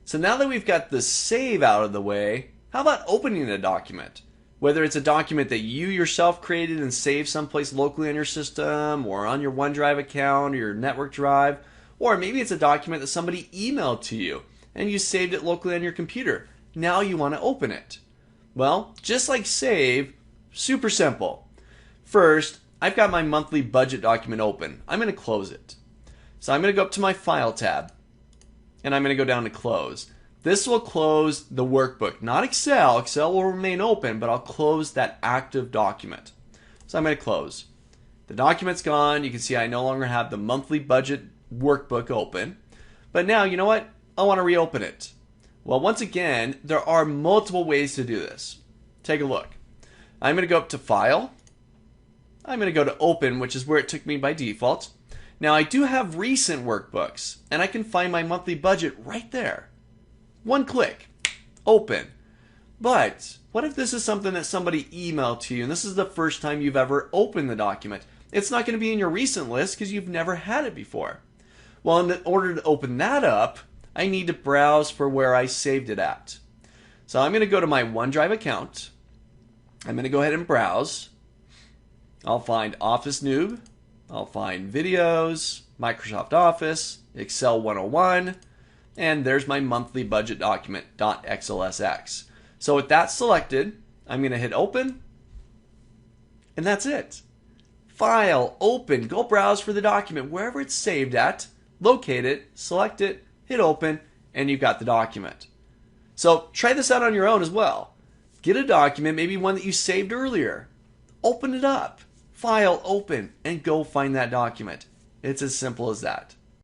So now that we've got the save out of the way, how about opening a document? Whether it's a document that you yourself created and saved someplace locally on your system or on your OneDrive account or your network drive, or maybe it's a document that somebody emailed to you and you saved it locally on your computer. Now you want to open it. Well, just like save, super simple. First, I've got my monthly budget document open. I'm going to close it. So I'm going to go up to my File tab and I'm going to go down to Close. This will close the workbook, not Excel. Excel will remain open, but I'll close that active document. So I'm going to close. The document's gone. You can see I no longer have the monthly budget workbook open. But now, you know what? I want to reopen it. Well, once again, there are multiple ways to do this. Take a look. I'm going to go up to File. I'm going to go to Open, which is where it took me by default. Now, I do have recent workbooks, and I can find my monthly budget right there. One click, open. But what if this is something that somebody emailed to you and this is the first time you've ever opened the document? It's not going to be in your recent list because you've never had it before. Well, in order to open that up, I need to browse for where I saved it at. So I'm going to go to my OneDrive account. I'm going to go ahead and browse. I'll find Office Noob. I'll find Videos, Microsoft Office, Excel 101. And there's my monthly budget document, .xlsx. So with that selected, I'm going to hit open. And that's it. File, open, go browse for the document wherever it's saved at, locate it, select it, hit open, and you've got the document. So try this out on your own as well. Get a document, maybe one that you saved earlier. Open it up, file, open, and go find that document. It's as simple as that.